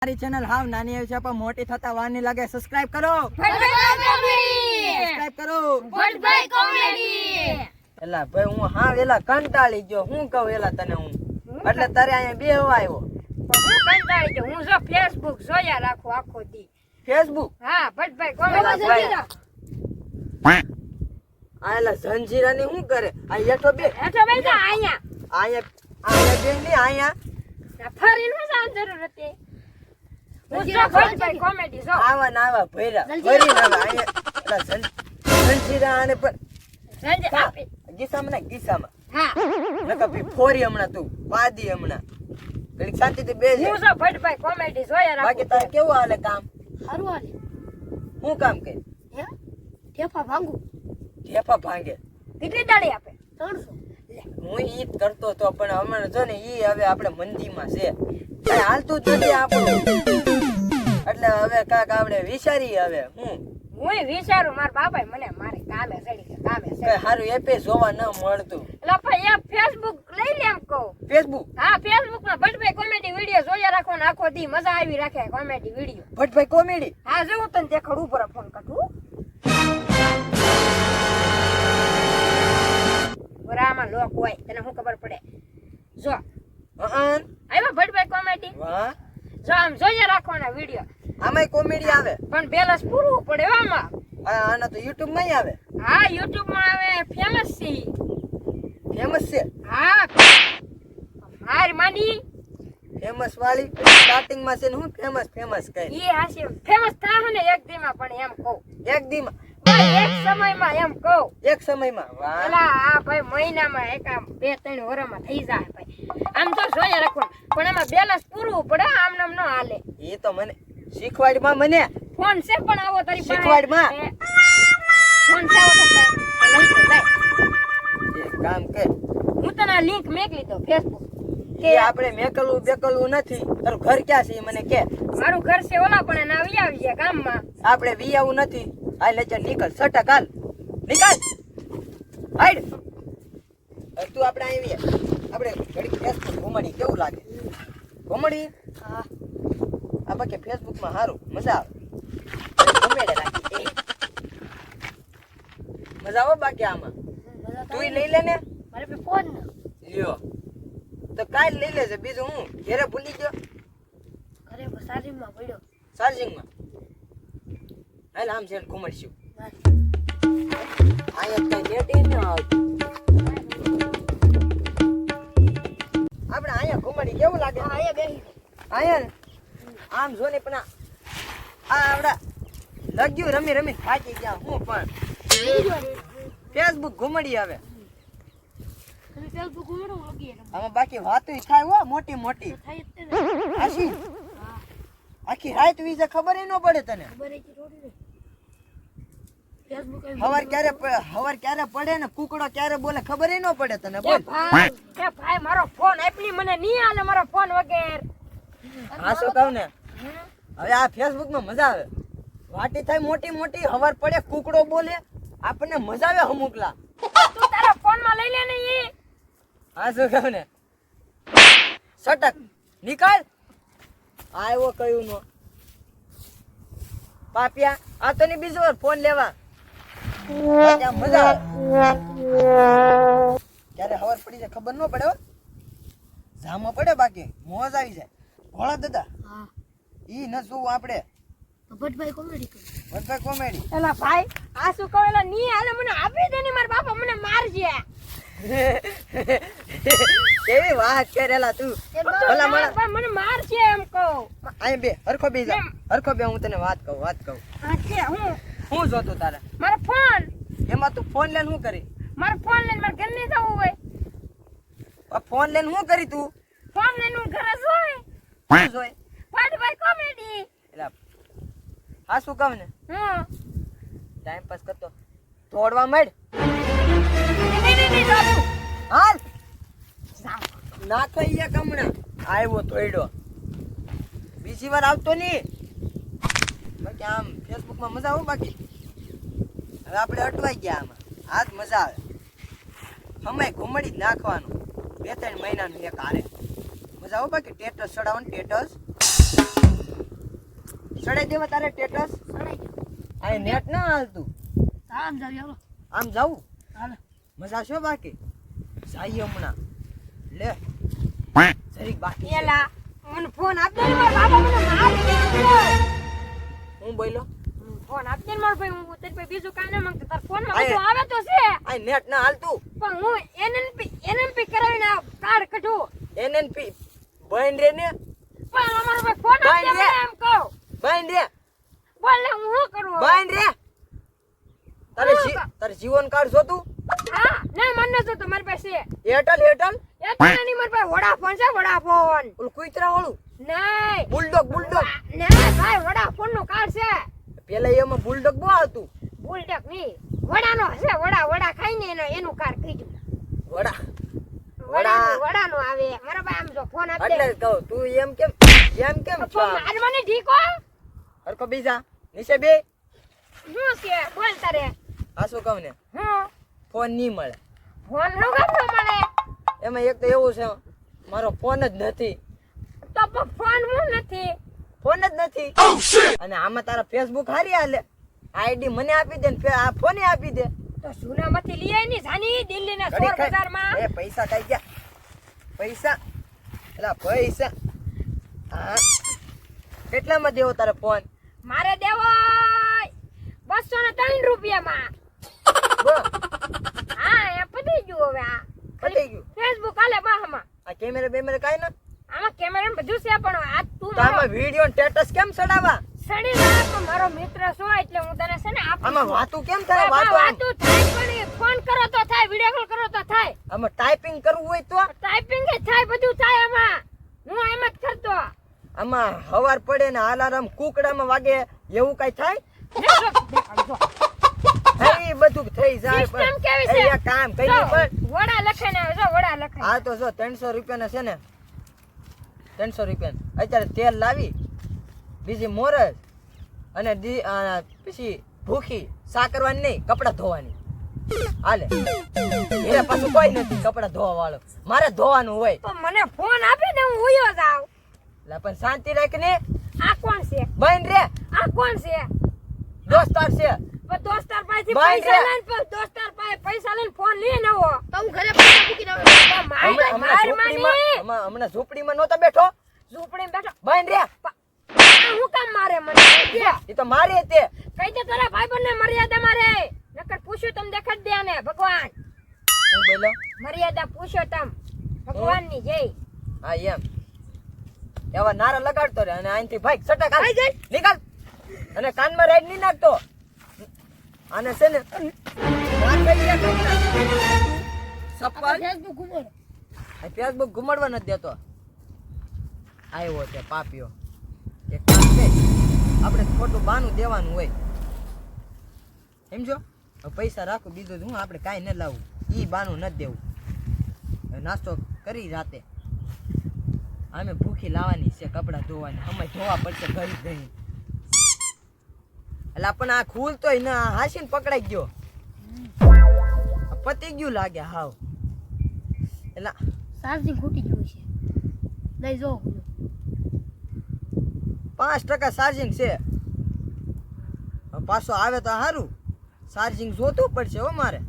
મારી ચેનલ હાવ નાની આવી છે પણ મોટી થતા વાર નહીં લાગે. સબસ્ક્રાઇબ કરો. સબસ્ક્રાઇબ કરો. ભટ્ટભાઈ કોમેડી. એલા ભાઈ હું હા વેલા કંટાળી ગયો. હું કહું એલા તને હું એટલે તારે અહીંયા બેહવા આવ્યો. હું કંટાળી ગયો. હું જો ફેસબુક જોયા રાખું આખો દી. ફેસબુક હા ભટ્ટભાઈ કોમેડી. આ એલા જંજીરાની શું કરે? આ હેઠો બે હેઠો બેસા અહીંયા. અહીંયા બે નહીં અહીંયા ફરી ન જવાની જરૂર હતી. હું જો ભટ્ટભાઈ કોમેડી જો. આવા ના આવા ભૈરા ભરી ના અહીંયા એલા જંજીરા આને પણ સંજય આપી. ગીસામાં ના ગીસામાં હા નકા ભી ફોરી હમણાં તું પાદી હમણાં ઘડીક શાંતિથી બેસી. હું જો ભટ્ટભાઈ કોમેડી જોયા રાખું. બાકી તારે કેવું હાલે કામ? હારું હાલે. હું કામ કરે? હે ઠેફા ભાંગુ ઠેફા ભાંગે. કેટલી દાડી આપે? 300. હું ઈ જ કરતો તો પણ હમણાં જો ને ઈ હવે આપણે મંદીમાં છે કઈ હાલતું જ નથી આપણું એટલે હવે કાક આપણે વિચારી હવે હું વિચારું મારા બાપાએ મને મારી કામે ચડી કે કામે કઈ ચડી. સારું એપે જોવા ન મળતું. એટલે ભાઈ એ ફેસબુક લઈ લે એમ કહું. ફેસબુક હા ફેસબુક માં ભટ્ટભાઈ કોમેડી વિડિયો જોયા રાખો ને આખો દી મજા આવી રાખે કોમેડી વિડિયો. ભટ્ટભાઈ કોમેડી. હા જો હું તને દેખાડું ઉપર ફોન કાઢું. બરામાં લોક હોય તને શું ખબર પડે? જો આવ્યા ભટ્ટભાઈ કોમેડી. વાહ જો આમ જોયા રાખવાના વિડિયો. આમાંય કોમેડી આવે. પણ બેલેન્સ પૂરવું પડે હો આમાં. આના તો યુટ્યુબ માં આવે. હા યુટ્યુબ માં આવે ફેમસ છે. ફેમસ છે. હા મારી માની ફેમસ વાળી સ્ટાર્ટિંગ માં છે ને હું ફેમસ ફેમસ કઈ ઈ હાસી ફેમસ થાય ને એક દીમાં પણ એમ કહું. એક દીમાં ભાઈ એક સમયમાં એમ કહું. એક સમયમાં. વાહ પેલા આ ભાઈ મહિનામાં એક આમ 2-3 વર્ષમાં થઈ જાય ભાઈ. આમ તો જોયા રાખવાનું પણ એમાં બેલેન્સ પૂરવું પડે આમ નામ ન હાલે. એ તો મને શીખવાડમાં મને ફોન છે પણ આવો તારી પાસે શીખવાડમાં. ફોન છે આવો તો નહીં તો લાય. એક કામ કર હું તને આ લિંક મેકલી દો ફેસબુક કે આપણે મેકલવું બેકલવું નથી. તારું ઘર ક્યાં છે એ મને કે. મારું ઘર છે ઓલા પણ એના આવી છે ગામમાં. આપણે વી આવું નથી. હાલ લે ચાલ નીકળ સટક હાલ નીકળ હાઈડ. તું આપણે આવી આપણે ઘડી ફેસબુક ઘુમડી કેવું લાગે? ઘુમડી હા આ બાકી ફેસબુક માં સારું મજા આવે. ઘુમેડે રાખી મજા આવે બાકી આમાં. તું લઈ લે ને. મારે પે ફોન ન લ્યો તો કાલ લઈ લેજે. બીજું હું ઘેરે ભૂલી ગયો ઘરે બસારી માં પડ્યો. ચાર્જિંગ માં. હાલ આમ છે ઘુમડશું. અહીંયા કઈ નેટ ન આવતું. આપણે અહીંયા ઘુમડી કેવું લાગે? હા એ બેહી અહીંયા ને આમ જો ને પણ આ આવડા લગ્યું રમી રમી થાકી ગયા હું પણ. ફેસબુક ઘુમડી આવે તમે ફેસબુક ઉમેરો લગી આમાં બાકી વાતો થાય હો મોટી મોટી. થાય જ તે આશી હા આખી રાત વિશે ખબર ય ન પડે તને. ખબર છે થોડી ને ફેસબુક હવાર ક્યારે પડે ને કુકડો ક્યારે બોલે ખબર ય ન પડે તને. એ બોલ ભાઈ મારો ફોન આપની મને નહીં હાલે મારો ફોન વગર. હા શું કહું ને હવે આ ફેસબુક માં મજા આવે. વાટી થાય મોટી મોટી હવાર પડે કુકડો બોલે આપણને મજા આવે અમુકલા. તું તારા ફોન માં લઈ લે ને ઈ. હા શું કહું ને સટક નીકળ. આવ્યો કયું નો પાપિયા આ તો ની બીજો વાર ફોન લેવા. ત્યાં મજા આવે ક્યારે હવાર પડી જાય ખબર ન પડે હો. જામો પડે બાકી મોજ આવી જાય. ભોળા દાદા હા ઈ ન શું આપણે ભટ્ટભાઈ કોમેડી કરે ભટ્ટભાઈ કોમેડી. એલા ભાઈ આ શું કહો એલા નહીં હાલે મને આપી દે ને મારા બાપા મને મારજે. કેવી વાત કરેલા તું. ભલા મારા મને મારજે એમ કહું. અહીં બે હરખો બે જા હરખો બે. હું તને વાત કહું હા છે હું જોતું તારે મારો ફોન એમાં તું ફોન લઈને શું કરી? મારો ફોન લઈને મારે ઘર નહીં જવું હોય. આ ફોન લઈને શું કરી તું? ફોન લઈને હું ઘરે જોઈ શું જોઈ? ભટ્ટભાઈ કોમેડી. એલા હા શું કહું ને હા ટાઈમ પાસ કરતો દોડવા માંડ. નહીં બાબુ હાલ નાખો અહીંયા કમણા આવ્યો તોડ્યો. બીજી વાર આવતો નહીં. બાકી આમ ફેસબુક માં મજા આવે. બાકી હવે આપણે અટવાઈ ગયા આમાં. આજ મજા આવે. સમય ઘુમડી જ નાખવાનું 2-3 મહિનાનું એક હારે મજા આવે. બાકી ટેટસ ચડાવવાનું ટેટસ સડાઈ દેવા તારે સ્ટેટસ સડાઈ ગયો. આ નેટ ના હાલતું આમ જાવી હાલો. આમ જાવું હાલો. મજા છો બાકી સાઈ હમણાં લે જરીક બાકી છે. એલા મને ફોન આપજો ને મારા બાબા મને મારી દીધો. હું બોલ્યો ફોન આપજે ને મારો ભાઈ, હું તારી પાસે બીજું કાંઈ ના માંગતો. તારા ફોનમાં આય. બધું આવે તો છે, આ નેટ ના હાલતું પણ હું NNP કરાવીને આ કાર્ડ કઢું. એનએનપી બંધ રે ને પણ અમારો ભાઈ ફોન આપજે ભાઈ મને એમ કહું. બંધ રે બોલ ને હું શું કરું હવે? બંધ રે તારે જીવન કાર્ડ જોતું હા નહીં મને નથી જોતું, મારી પાસે છે. એરટેલ એરટેલ એ તો નહીં, મારી પાસે વોડાફોન છે, વોડાફોન. ઓલું કુતરા વાળું નહીં બુલડોગ બુલડોગ નહીં ભાઈ, વોડાફોન નું કાર્ડ છે. પેલા એમાં બુલડોગ બહુ આવતું બુલડોગ નહીં, વડાનો છે. વડા ખાઈને એનું કાર્ડ કીધું. વડા વડાનું આવે. મારા ભાઈ આમ જો ફોન આપજે. એટલે જ કહું તું એમ કેમ છો ફોન મારવાની ઢીકો. હરકો બીજા નીચે બે શું છે બોલ તારે. આ શું કહું ને હું ફોન નહીં મળે ફોન નું કામ મળે એમાં એક તો એવું છે મારો ફોન જ નથી તો પણ ફોન હું નથી. ફોન જ નથી અને આમાં તારા ફેસબુક હારી હાલે આઈડી મને આપી દે ને આ ફોને આપી દે તો સુનામાંથી લઈ આવી ની જાની દિલ્હી ના ઘડી સોર ખાઈ. બજારમાં. એ પૈસા કઈ ગયા પૈસા એલા પૈસા હા કેટલામાં દેવો તારે ફોન મારે દેવો 203 રૂપિયામાં. હા એ પતી ગયું હવે. આ પતી ગયું ફેસબુક આલે બાહમાં. આ કેમેરા બેમેરા કાઈ ના આમાં કેમેરા બધું છે, પણ આ તું તો આમાં વિડિયો સ્ટેટસ કેમ ચડાવવા સડી રાખ મારો મિત્ર છો એટલે હું તને છે ને આપું આમાં છું. વાતું કેમ થાય વાતો વાતું થાય પણ ફોન કરો તો થાય, વિડિયો કોલ કરો તો થાય, આમાં ટાઈપિંગ કરવું હોય તો ટાઈપિંગ થાય, બધું થાય આમાં. હું એમ જ કરતો. આમાં હવાર પડે ને અલાર્મ કુકડામાં વાગે એવું કઈ થાય એ બધું થઈ જાય સિસ્ટમ પણ કેવી છે? એ એક કામ કરી જો, પણ વડા લખાઈને આવે, જો વડા લખાઈને. આ તો જો 300 રૂપિયાના છે ને 300 રૂપિયા અત્યારે તેલ લાવી બીજી મોરસ અને પછી ભૂખી સા કરવાની નહીં કપડા ધોવાની હાલે એ પાછું કોઈ નથી કપડા ધોવા વાળો મારે ધોવાનું હોય તો મને ફોન આપી દે, હું ઉયો જાવ. એટલે પણ શાંતિ રાખ ને આ કોણ છે? બંધ રે આ કોણ છે? દોસ્તાર છે પણ દોસ્તાર પાસેથી ભાઈ પૈસા છે. લઈને દોસ્તાર પાસે પૈસા લઈને ફોન લઈને આવો. તો હું ઘરે પૈસા મૂકીને આવ્યો. હમણાં ઝૂંપડીમાં નહોતો બેઠો ઝૂંપડીમાં બેઠો. બંધ રે આ હું કામ મારે મને કહી દે. એ તો મારે તે કહી દે તારા ભાઈબંધને મર્યાદા મારે. નકર પૂછ્યું તમ દેખાડ દે ને ભગવાન. હું બોલો મર્યાદા પૂછ્યો તમ ભગવાનની જય. હા એમ એવા નારા લગાડતો રે અને અહીંથી ભાઈ સટક હાલ નીકળ અને કાનમાં રાઈડ નહીં નાખતો આને છે ને સપ્પલ ફેસબુક ઘુમાડો. ફેસબુક ઘુમાડવા નથી દેતો આવ્યો છે પાપ્યો એક કામ છે આપણે ખોટું બાનું દેવાનું હોય સમજો હવે પૈસા રાખો બીજું હું આપણે કાંઈ ન લાવવું ઈ બાનું નથી દેવું હવે નાસ્તો કરી રાતે અમે ભૂખી લાવવાની છે કપડાં ધોવાની અમે ધોવા પડશે ઘડી ઘડી એટલે પણ આ ખુલતોય ના હાસીને પકડાઈ ગયો પતી ગયું લાગે હાવ એટલે ચાર્જિંગ ખૂટી ગયું છે. લઈ જાઓ. 5% ચાર્જિંગ છે હવે પાછો આવે તો સારું ચાર્જિંગ જોતું પડશે હો મારે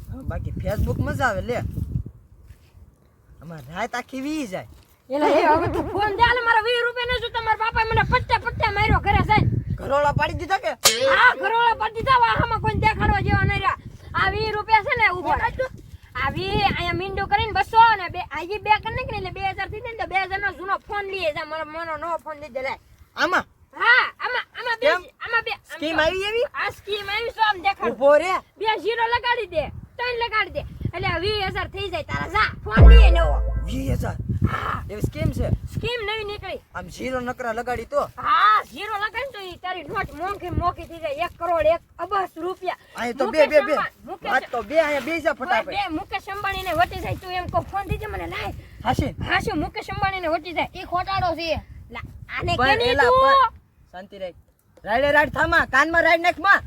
હવે બાકી ફેસબુક મજા આવે લે અમારે રાત આખી વી જાય એલા એ હવે તું ફોન દે ને મારા 20 રૂપિયા ન જો તમારા બાપાએ મને પટ્ટા માર્યો ઘરે જઈને. ઘરોળા પાડી દીધા કે હા ઘરોળા પડી દીધા, વાહામાં કોઈ દેખાડવા જેવા નહીં રહ્યા. આ 20 રૂપિયા છે ને ઉભો રાખજો. આ 20 અહીંયા મીંડું કરીને 200 અને બે આજી બે કરી નાખી ને એટલે 2000 થઈ જાય ને તો 2000 નો જૂનો ફોન લઈએ જા. મારો નવો ફોન લીધે લે. આમાં હા આમાં બે કેમ? આમાં બે સ્કીમ આવી એવી આ સ્કીમ આવી છે આમ દેખાડ. ઉભો રે 2 ઝીરો લગાડી દે, 3 લગાડી દે એટલે 20000 થઈ જાય તારા. જા ફોન લઈએ નવો. 20000 હા એવી સ્કીમ છે સ્કીમ નવી નીકળી. આમ ઝીરો નકરા લગાડી તો હા ઝીરો લગાડી તો ઈ તારી નોટ મોંઘી થઈ જાય. 1 કરોડ 1 અબજ રૂપિયા. અહીં તો મુકેશ બે અંબાણી- વાત તો બે અહીંયા બે જા ફટાફટ બે મુકેશ અંબાણી ને વટી જાય. તું એમ કો ફોન દીજે મને લાય. હાસી હા શું મુકેશ અંબાણી ને વટી જાય. એ ખોટાડો છે. લા, આને પણ કેની એલા તું પણ શાંતિ રાખ રાડે રાડ થામા કાનમાં રાડ નાખ માં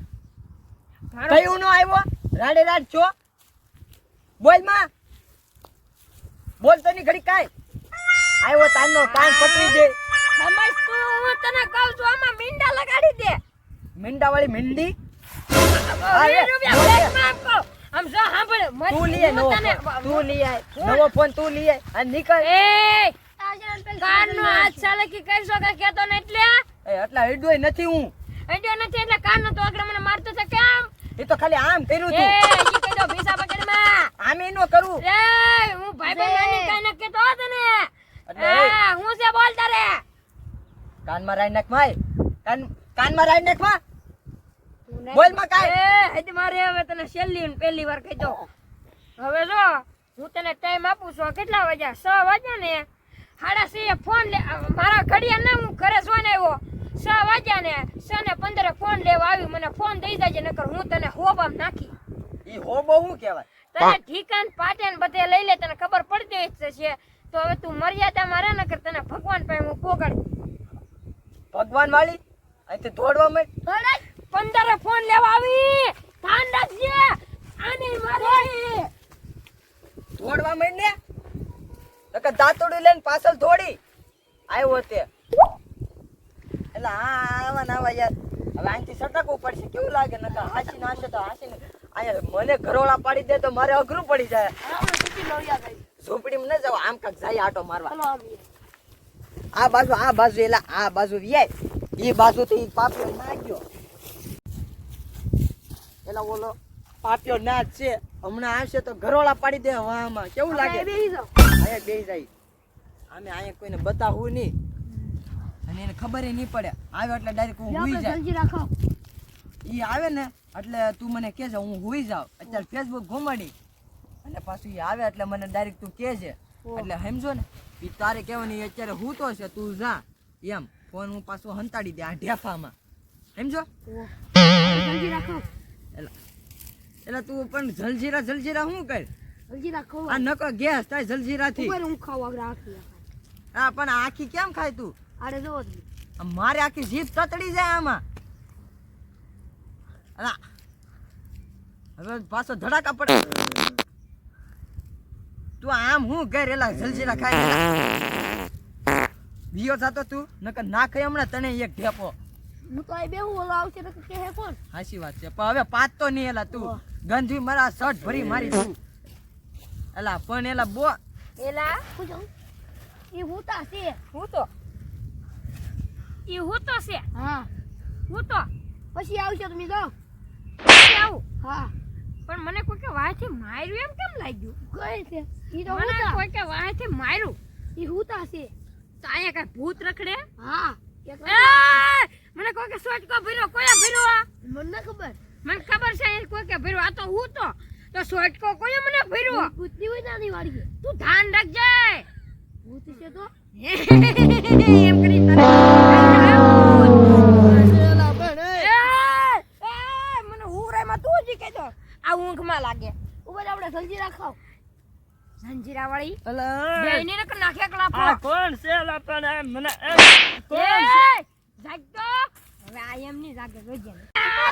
મારો કયું નો આવ્યો રાડે રાડ છો બોલ માં બોલ તો ની ઘડી કાઈ આવ્યો તારનો કાન પકડી દે સમજ તું તને કહું છું આમાં મીંડા લગાડી દે મીંડા વાળી મીંડી 20 રૂપિયા બ્લેકમાં આપો આમ જો સાંભળ તું લઈ આય નવો ફોન. તું લઈ આય નવો ફોન તું લઈ આય અને નીકળ એ કાનનો હાથ ચાલે કે કઈસો કે કેતો ને એટલે એ આટલા હિડોય નથી હું અડ્યો નથી એટલે કાનનો તો આગળ મને મારતો છે કેમ એ તો ખાલી આમ કર્યું એ તું ઈ કહી દો ભીસા પકડમાં આમ એનો કરું એ હું ભાઈ નાની કાઈ ન કેતો તને એટલે એ હું છે બોલ તારે કાનમાં રાઈ નાખ માય કાનમાં રાઈ નાખ માં બોલ માં કાઈ એ હજી મારે હવે તને છેલ્લી ને પહેલી વાર કહી દો હવે જો હું તને ટાઈમ આપું છું કેટલા વાગ્યા 6 વાગ્યા ને 6:30 ફોન લે મારા ઘડિયાળ ના હું ઘરે સોને આવ્યો 6 વાગ્યા ને 6:15 ફોન લેવા આવી મને ફોન દઈ દેજે નકર હું તને હોબામ નાખી ઈ હોબો હું કહેવાય તને ઠીકાન પાટેન બધે લઈ લે તને ખબર પડતી જ છે તો હવે તું મર્યાદા મારે નકર તને ભગવાન પાસે હું પોગાડી ભગવાન વાળી અહીંથી દોડવા માંડ 15 ફોન લેવા આવી ધ્યાન રાખજે આને મારે દોડવા માંડ ને નકર દાંતોડી લઈને પાછળ દોડી આવ્યો તે એટલે આવા ના આવા યાર હવે અહીંથી સટકવું પડશે કેવું લાગે નકર હાસી નાશે તો હાસી ને અહીંયા મને ઘરોળા પાડી દે તો મારે અઘરું પડી જાય ઝૂંપડીમાં ન જાવ આમ કાક જાય આટો મારવા આ બાજુ એલા આ બાજુ વ્યાય ઈ બાજુ થી પાપ્યો ના ગયો એલા ઓલો પાપ્યો ના જ છે હમણાં આવશે તો ઘરોળા પાડી દે હવામાં કેવું લાગે અહીંયા બેહી જાય આમે અહીંયા કોઈને બતાવવું નહીં અને એને ખબર નહીં પડે આવે એટલે ડાયરેક્ટ હું હુઈ જાય ઈ આવે ને એટલે તું મને કહેજે હું હુઈ જાઉં અત્યારે ફેસબુક ઘુમાડી અને પાછું ઈ આવે એટલે મને ડાયરેક્ટ તું કહેજે એટલે સમજો ને ઈ તારે કહેવાની અત્યારે હું તો છે તું જા એમ ફોન હું પાછું હંતાડી દે આ ઢેફામાં સમજો એટલે તું પણ જલજીરા શું કર આ નકો ગેસ થાય જલજીરાથી હા પણ આખી કેમ ખાય તું મારે આખી જીભ તતડી જાય આમાં અલા હવે પાછો ધડાકા પડે તું આમ હું ઘર એલા જલજીરા ખાય બીયો થતો તું નકર ના ખાઈ હમણાં તને એક ઢેપો હાચી વાત છે પણ હવે પાતો નહીં એલા તું ગંધી મારા શર્ટ ભરી મારી તું એલા પણ એલા બો એલા એ હુતા છે હું તો છે હા હું તો પછી આવશે તમે જાઓ પછી આવું હા પણ મને કોઈ કે વાયથી માર્યું એમ કેમ લાગ્યું કઈ છે ઈ તો મને હુતા કોઈ કે વાયથી માર્યું ઈ હુતા છે તો અહીંયા કઈ ભૂત રખડે હા એક એ મને કોઈ કે સોટકો ભર્યો કોયા ભર્યો આ મને ખબર મને ખબર છે એ કોઈ કે ભર્યો આ તો હું તો સોટકો કોઈ મને ભર્યો કુતરી હોય નાની વાળી તું ધ્યાન રાખજે ભૂત છે તો એમ કરી તને મને હુરાયમાં તું જ કહી દો આ ઊંઘમાં લાગે ઉપર આપણે સલજી રાખાવ જંજીરા વાળી અલા બેયને નકર નાખે કલાપો આ કોણ છે અલા પણ મને કોણ છે જાગતો હવે આ એમ ની જાગે જોજે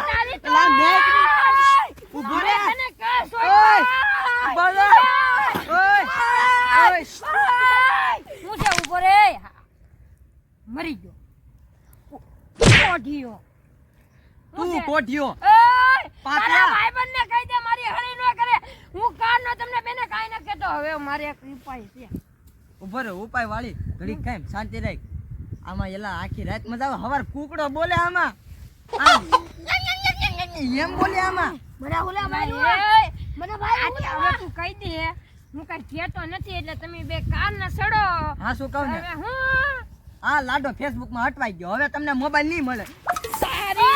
તારી તો અલા મેક ઉભો રે તને કે ઓય ઉભો રે ઓય ઓય હું છે ઉભો રે મરી ગયો કોઢિયો તું કોઠિયો એય પાટિયા. તારા ભાઈબંધને કહી દે મારી હળી ન કરે હું કારનો તમને બેને કાઈ ન કહેતો હવે મારે એક ઉપાય છે ઉભો રે ઉપાય વાળી ઘડીક કેમ શાંતિ રાખ આમાં એલા આખી રાત મજા આવે હવાર કુકડો બોલે આમાં આમ. એમ બોલે આમાં મને ઓલા એય, માર્યું મને ભાઈ આજે હવે તું કહી દે હું કઈ કહેતો નથી એટલે તમે બે કાન ના સડો હા શું કહું ને હવે હું આ લાડો ફેસબુક માં હટવાઈ ગયો હવે તમને મોબાઈલ નહીં મળે સારી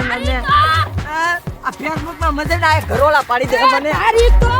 મને આ ફેસબુક માં મજા ના આવે ઘરોળા પાડી દે મને તારી તો